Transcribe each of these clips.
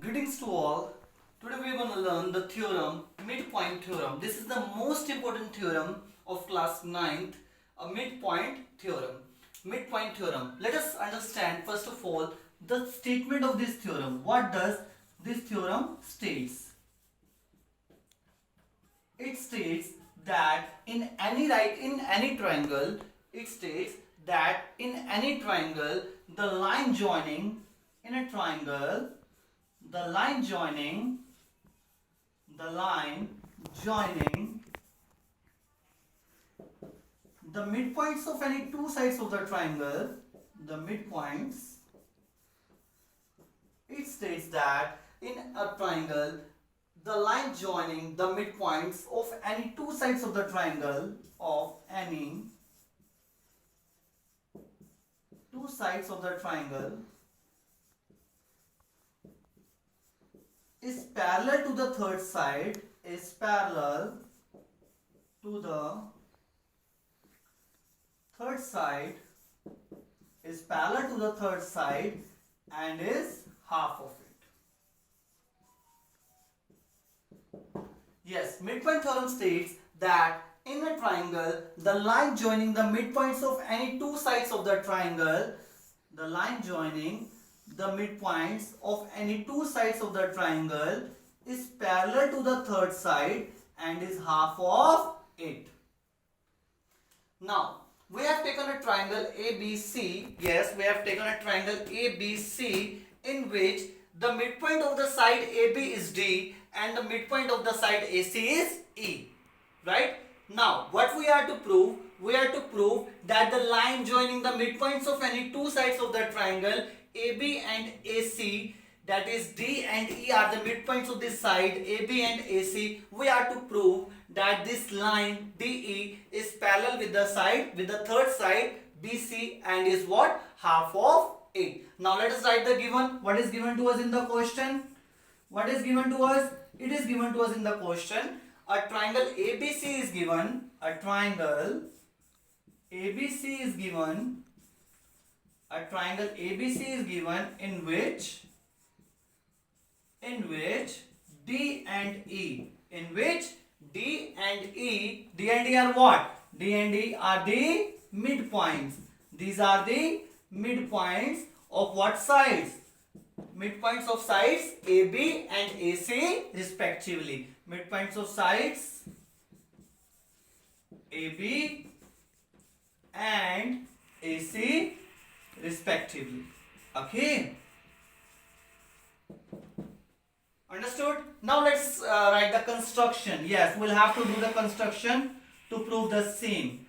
Greetings to all. Today we are going to learn the theorem, midpoint theorem. This is the most important theorem of class 9th, a midpoint theorem. Midpoint theorem. Let us understand first of all the statement of this theorem. What does this theorem states? It states that in any triangle, it states that in any triangle, the line joining in a triangle, the line joining the midpoints of any two sides of the triangle, the midpoints, it states that in a triangle, the line joining the midpoints of any two sides of the triangle, of any two sides of the triangle, is parallel to the third side, is parallel to the third side, is parallel to the third side and is half of it. Yes, midpoint theorem states that in a triangle, the line joining the midpoints of any two sides of the triangle, the line joining the midpoints of any two sides of the triangle is parallel to the third side and is half of it. Now, we have taken a triangle ABC. Yes, we have taken a triangle ABC in which the midpoint of the side AB is D and the midpoint of the side AC is E. Right? Now, what we are to prove? We are to prove that the line joining the midpoints of any two sides of the triangle AB and AC, that is D and E are the midpoints of this side AB and AC. We are to prove that this line DE is parallel with the third side BC and is what? Half of it. Now let us write the given. What is given to us in the question? What is given to us? It is given to us in the question. A triangle ABC is given. A triangle ABC is given. A triangle ABC is given in which D and E, D and E are what? D and E are the midpoints. These are the midpoints of what sides? Midpoints of sides AB and AC respectively. Midpoints of sides AB and AC respectively. Okay, understood? Now let's write the construction. Yes, we'll have to do the construction to prove the same,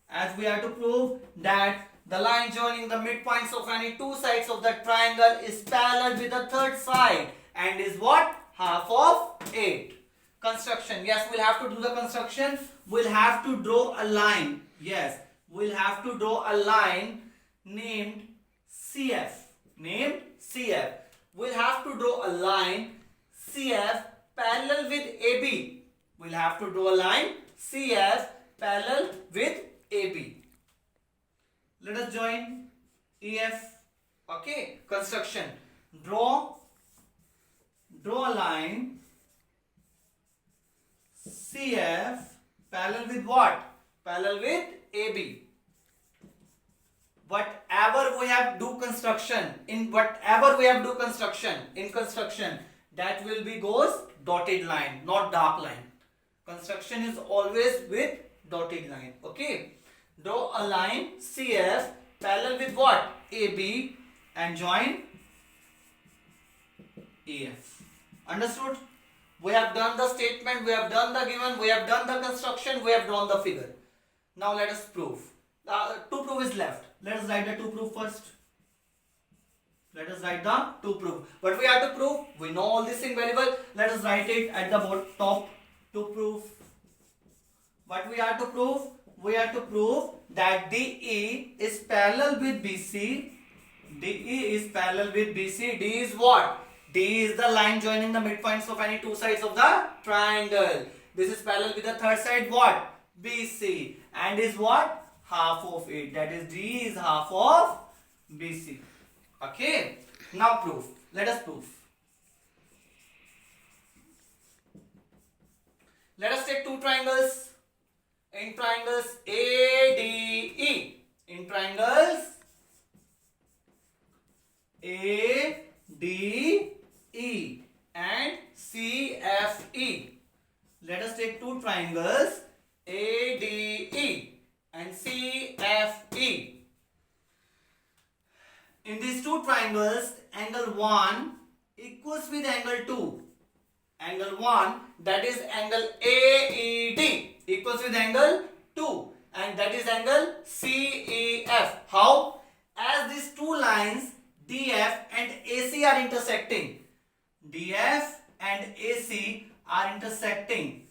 as we are to prove that the line joining the midpoints of any two sides of the triangle is parallel with the third side and is what? Half of it. Construction. Yes, we'll have to do the construction. We'll have to draw a line. Yes, we'll have to draw a line named CF. We'll have to draw a line CF parallel with AB. We'll have to draw a line CF parallel with AB. Let us join EF. Okay, construction. Draw a line CF parallel with what? Parallel with AB. Whatever we have do construction in construction, that will be goes dotted line, not dark line. Construction is always with dotted line. Okay, draw a line CF parallel with what? AB and join EF. Understood? We have done the statement, we have done the given, we have done the construction, we have drawn the figure. Now let us prove. To prove is left. Let us write the to prove first. Let us write the to prove. What we have to prove? We know all this thing very well. Let us write it at the top. To prove. What we are to prove? We are to prove that DE is parallel with BC. DE is parallel with BC. D is what? D is the line joining the midpoints of any two sides of the triangle. This is parallel with the third side what? BC. And is what? Half of it. That is D is half of BC. Okay. Now proof. Let us prove. Let us take two triangles. In triangles ADE, in triangles ADE and CFE. Let us take two triangles ADE and CFE. In these two triangles, angle 1 equals with angle 2. Angle 1, that is angle AED, equals with angle 2, and that is angle CEF. How? As these two lines DF and AC are intersecting. DF and AC are intersecting.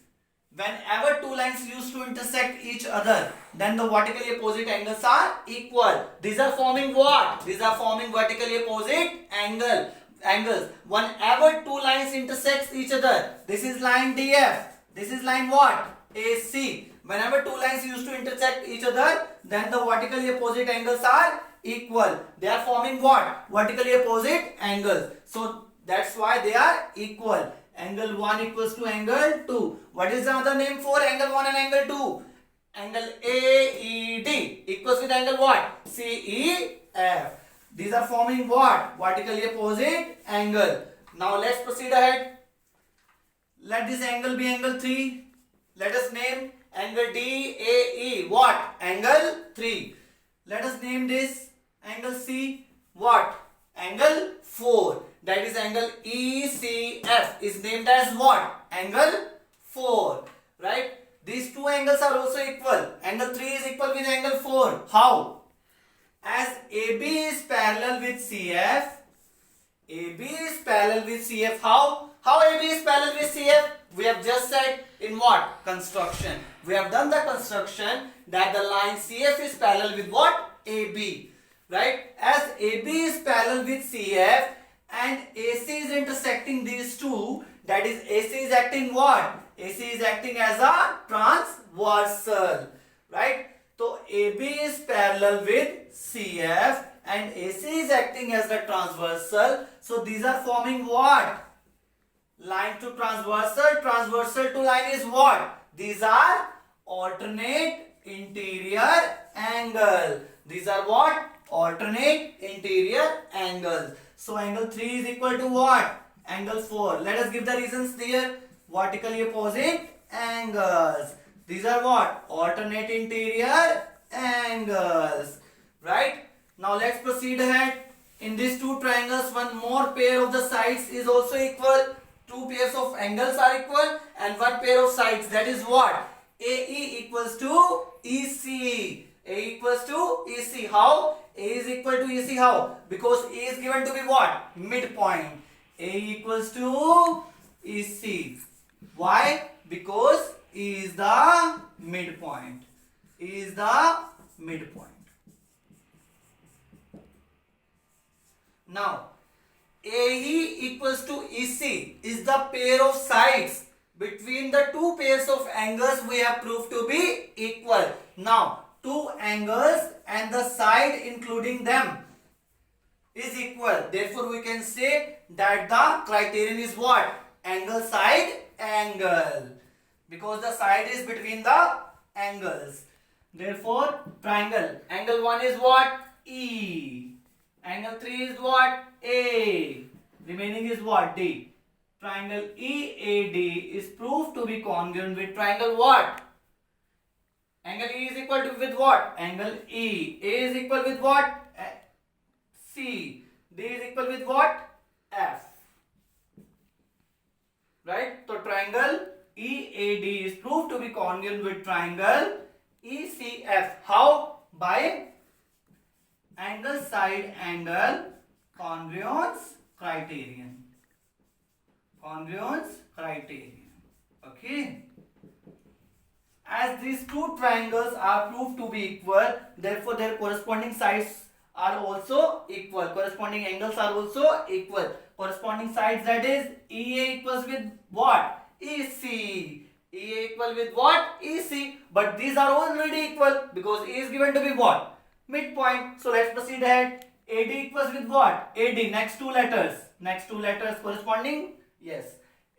Whenever two lines used to intersect each other, then the vertically opposite angles are equal. These are forming what? These are forming vertically opposite angles. Whenever two lines intersect each other, this is line DF, this is line what? AC. Whenever two lines used to intersect each other, then the vertically opposite angles are equal. They are forming what? Vertically opposite angles. So that's why they are equal. Angle 1 equals to angle 2. What is the other name for angle 1 and angle 2? Angle AED equals with angle what? CEF. These are forming what? Vertically opposite angle. Now let's proceed ahead. Let this angle be angle 3. Let us name angle DAE what? Angle 3. Let us name this angle C what? Angle 4. That is angle ECF is named as what? Angle 4. Right? These two angles are also equal. Angle 3 is equal with angle 4. How? As AB is parallel with CF. AB is parallel with CF. How? How AB is parallel with CF? We have just said in what? Construction. We have done the construction that the line CF is parallel with what? AB. Right? As AB is parallel with CF and AC is intersecting these two, that is AC is acting what? AC is acting as a transversal. Right? So AB is parallel with CF and AC is acting as the transversal. So these are forming what? Line to transversal. Transversal to line is what? These are alternate interior angle. These are what? Alternate interior angles. So angle 3 is equal to what? Angle 4. Let us give the reasons there. Vertically opposite angles. These are what? Alternate interior angles. Right? Now let's proceed ahead. In these two triangles, one more pair of the sides is also equal. Two pairs of angles are equal and one pair of sides. That is what? AE equals to EC. A equals to EC. How? A is equal to EC. How? Because A is given to be what? Midpoint. A equals to EC. Why? Because E is the midpoint. E is the midpoint. Now, AE equals to EC is the pair of sides between the two pairs of angles we have proved to be equal. Now, two angles and the side including them is equal. Therefore, we can say that the criterion is what? Angle side angle. Because the side is between the angles. Therefore, triangle. Angle 1 is what? E. Angle 3 is what? A. Remaining is what? D. Triangle EAD is proved to be congruent with triangle what? Angle E is equal to with what? Angle E. A is equal with what? C. D is equal with what? F. Right? So triangle EAD is proved to be congruent with triangle ECF. How? By angle side angle congruence criterion. Congruence criterion. Okay. As these two triangles are proved to be equal, therefore their corresponding sides are also equal. Corresponding angles are also equal. Corresponding sides, that is EA equals with what? EC. EA equal with what? EC. But these are already equal because A is given to be what? Midpoint. So let's proceed ahead. AD equals with what? AD. Next two letters. Next two letters corresponding? Yes.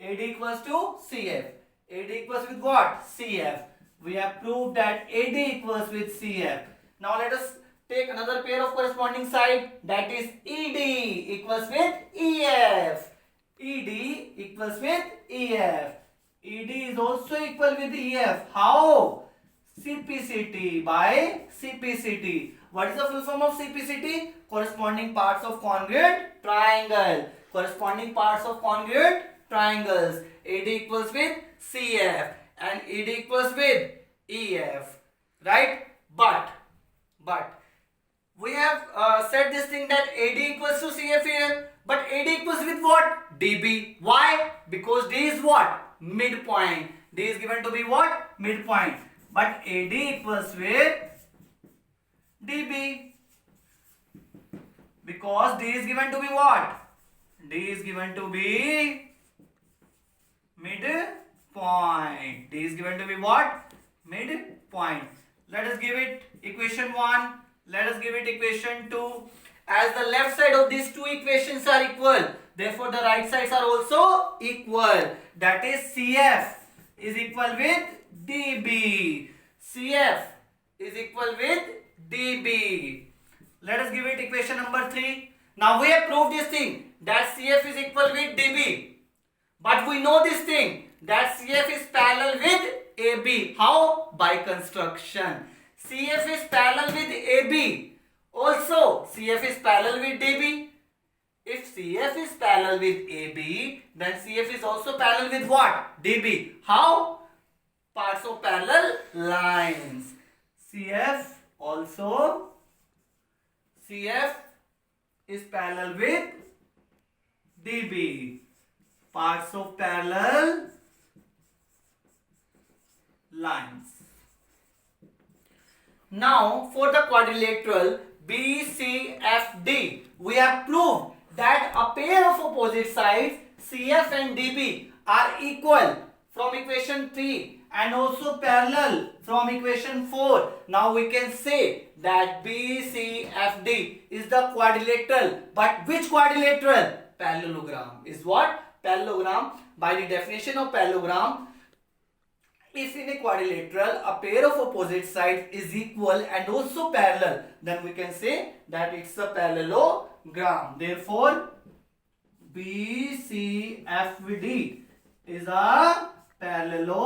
AD equals to CF. AD equals with what? CF. We have proved that AD equals with CF. Now let us take another pair of corresponding side, that is ED equals with EF. ED equals with EF. ED is also equal with EF. How? CPCT by CPCT. What is the full form of CPCT? Corresponding parts of congruent triangle. Corresponding parts of congruent triangles. AD equals with CF and ED equals with EF. Right? But we have said this thing that AD equals to CF here. But AD equals with what? DB. Why? Because D is what? Midpoint. D is given to be what? Midpoint. But AD equals with DB. Because D is given to be what? D is given to be midpoint. D is given to be what? Midpoint. Let us give it equation 1. Let us give it equation 2. As the left side of these two equations are equal, therefore the right sides are also equal. That is CF is equal with DB. CF is equal with DB. Let us give it equation number 3. Now we have proved this thing that CF is equal with DB. But we know this thing that CF is parallel with AB. How? By construction. CF is parallel with AB. Also, CF is parallel with DB. If CF is parallel with AB, then CF is also parallel with what? DB. How? Parts of parallel lines. CF is parallel with DB. Parts of parallel lines. Now for the quadrilateral BCFD, we have proved that a pair of opposite sides CF and DB are equal from equation 3 and also parallel from equation 4. Now we can say that BCFD is the quadrilateral. But which quadrilateral? Parallelogram. Is what? Parallelogram. By the definition of parallelogram, if in a quadrilateral a pair of opposite sides is equal and also parallel, then we can say that it's a parallelogram. Therefore, BCFD is a parallelogram.